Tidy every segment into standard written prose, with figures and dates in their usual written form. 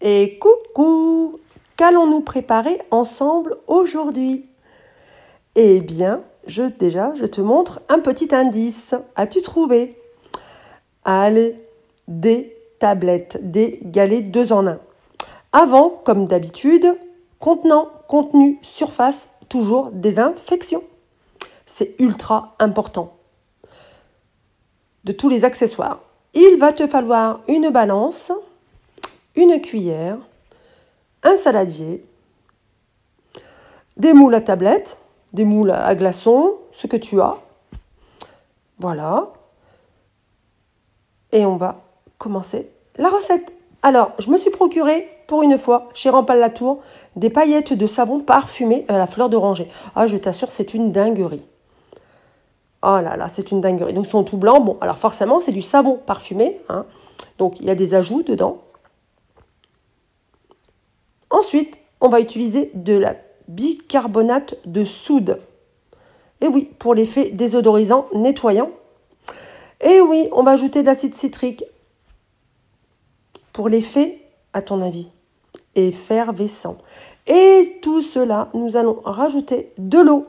Et coucou! Qu'allons-nous préparer ensemble aujourd'hui? Eh bien, je te montre un petit indice. As-tu trouvé? Allez, des tablettes, des galets 2 en 1. Avant, comme d'habitude, contenant, contenu, surface, toujours désinfection. C'est ultra important. De tous les accessoires. Il va te falloir une balance, une cuillère, un saladier, des moules à tablette, des moules à glaçons, ce que tu as. Voilà. Et on va commencer la recette. Alors, je me suis procuré, pour une fois, chez Rampal Latour, des paillettes de savon parfumé à la fleur d'oranger. Ah, je t'assure, c'est une dinguerie. Oh là là, c'est une dinguerie. Donc, ils sont tout blancs. Bon, alors forcément, c'est du savon parfumé. Hein. Donc, il y a des ajouts dedans. Ensuite, on va utiliser de la bicarbonate de soude. Et oui, pour l'effet désodorisant nettoyant. Et oui, on va ajouter de l'acide citrique. Pour l'effet, à ton avis, effervescent. Et tout cela, nous allons rajouter de l'eau.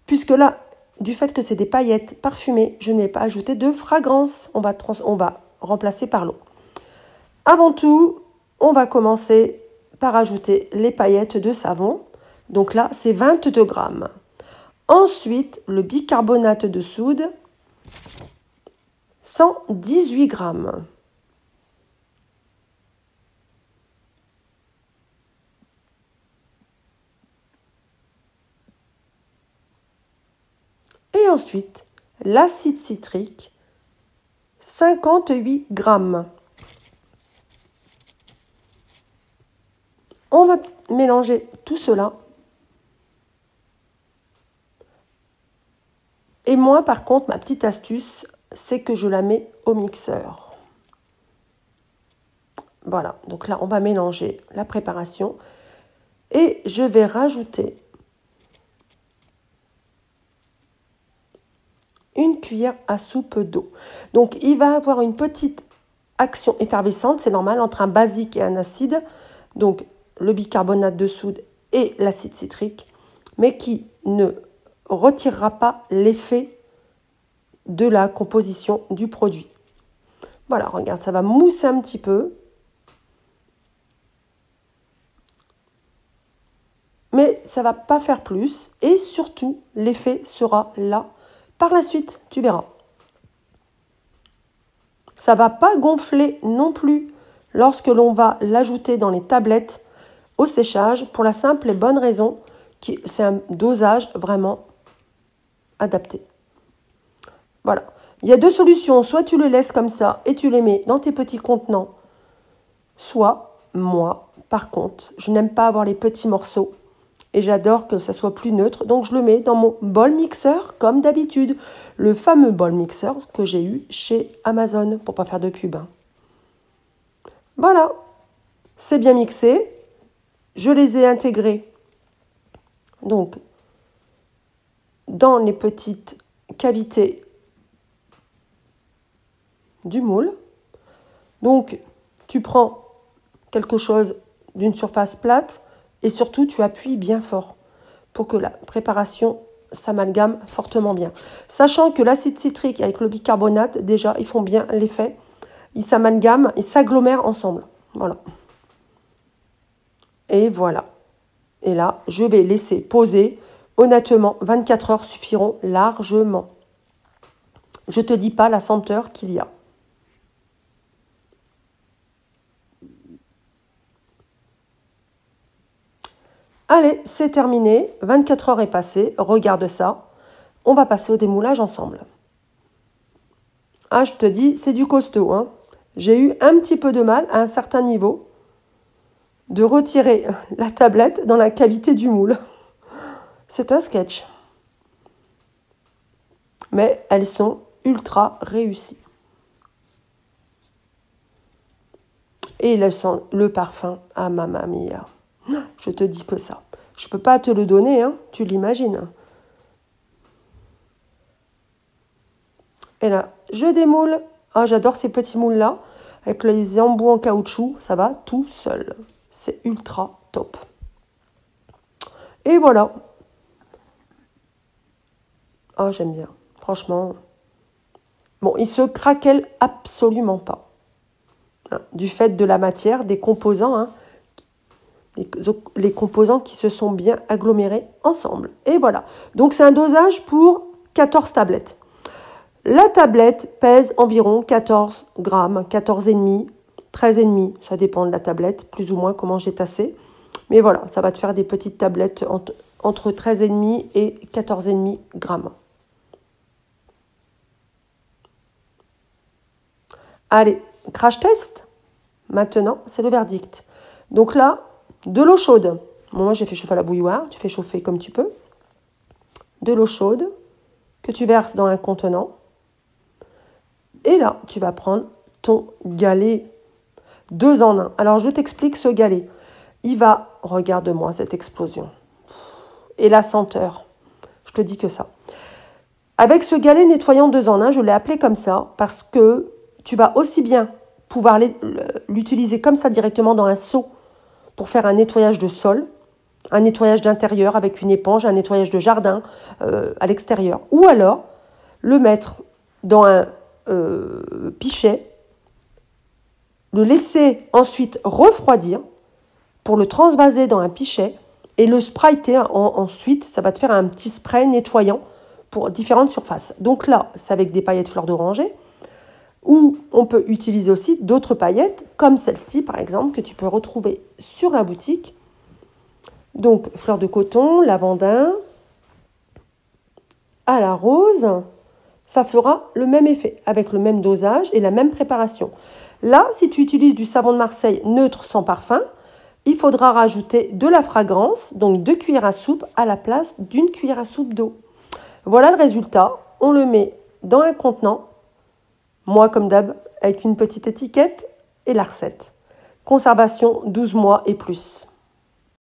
Puisque là, du fait que c'est des paillettes parfumées, je n'ai pas ajouté de fragrance. On va remplacer par l'eau. Avant tout, on va commencer par ajouter les paillettes de savon. Donc là, c'est 22 grammes. Ensuite, le bicarbonate de soude, 118 grammes. Et ensuite, l'acide citrique, 58 grammes. On va mélanger tout cela. Et moi, par contre, ma petite astuce, c'est que je la mets au mixeur. Voilà, donc là, on va mélanger la préparation. Et je vais rajouter une cuillère à soupe d'eau. Donc, il va avoir une petite action effervescente, c'est normal, entre un basique et un acide. Donc, le bicarbonate de soude et l'acide citrique, mais qui ne retirera pas l'effet de la composition du produit. Voilà, regarde, ça va mousser un petit peu. Mais ça ne va pas faire plus. Et surtout, l'effet sera là par la suite, tu verras. Ça ne va pas gonfler non plus lorsque l'on va l'ajouter dans les tablettes au séchage, pour la simple et bonne raison que c'est un dosage vraiment adapté. Voilà. Il y a deux solutions. Soit tu le laisses comme ça et tu les mets dans tes petits contenants. Soit, moi, par contre, je n'aime pas avoir les petits morceaux. Et j'adore que ça soit plus neutre. Donc, je le mets dans mon bol mixeur, comme d'habitude. Le fameux bol mixeur que j'ai eu chez Amazon, pour ne pas faire de pub. Voilà. C'est bien mixé. Je les ai intégrés. Donc, dans les petites cavités du moule. Donc, tu prends quelque chose d'une surface plate et surtout, tu appuies bien fort pour que la préparation s'amalgame fortement bien. Sachant que l'acide citrique avec le bicarbonate, déjà, ils font bien l'effet. Ils s'amalgament, ils s'agglomèrent ensemble. Voilà. Et voilà. Et là, je vais laisser poser. Honnêtement, 24 heures suffiront largement. Je ne te dis pas la senteur qu'il y a. Allez, c'est terminé. 24 heures est passé. Regarde ça. On va passer au démoulage ensemble. Ah, je te dis, c'est du costaud. Hein. J'ai eu un petit peu de mal, à un certain niveau, de retirer la tablette dans la cavité du moule. C'est un sketch. Mais elles sont ultra réussies. Et le parfum, ah mamma mia. Je te dis que ça. Je ne peux pas te le donner, hein, tu l'imagines. Et là, je démoule. Ah, j'adore ces petits moules-là. avec les embouts en caoutchouc, ça va tout seul. C'est ultra top. Et voilà. Ah, j'aime bien. Franchement. Bon, il se craquelle absolument pas. Du fait de la matière, des composants, hein, les composants qui se sont bien agglomérés ensemble. Et voilà. Donc, c'est un dosage pour 14 tablettes. La tablette pèse environ 14 grammes, 14,5, 13,5. Ça dépend de la tablette, plus ou moins comment j'ai tassé. Mais voilà, ça va te faire des petites tablettes entre 13,5 et 14,5 grammes. Allez, crash test. Maintenant, c'est le verdict. Donc là, de l'eau chaude. Bon, moi, j'ai fait chauffer à la bouilloire. Tu fais chauffer comme tu peux. De l'eau chaude que tu verses dans un contenant. Et là, tu vas prendre ton galet 2 en 1. Alors, je t'explique ce galet. Il va, regarde-moi cette explosion. Et la senteur. Je te dis que ça. Avec ce galet nettoyant 2 en 1, je l'ai appelé comme ça parce que tu vas aussi bien pouvoir l'utiliser comme ça directement dans un seau pour faire un nettoyage de sol, un nettoyage d'intérieur avec une éponge, un nettoyage de jardin à l'extérieur. Ou alors, le mettre dans un pichet, le laisser ensuite refroidir pour le transvaser dans un pichet et le sprayer ensuite. Ça va te faire un petit spray nettoyant pour différentes surfaces. Donc là, c'est avec des paillettes fleurs d'oranger, ou on peut utiliser aussi d'autres paillettes, comme celle-ci par exemple, que tu peux retrouver sur la boutique. Donc, fleurs de coton, lavandin, à la rose, ça fera le même effet, avec le même dosage et la même préparation. Là, si tu utilises du savon de Marseille neutre sans parfum, il faudra rajouter de la fragrance, donc 2 cuillères à soupe à la place d'une cuillère à soupe d'eau. Voilà le résultat. On le met dans un contenant, moi comme d'hab, avec une petite étiquette et la recette. Conservation 12 mois et plus.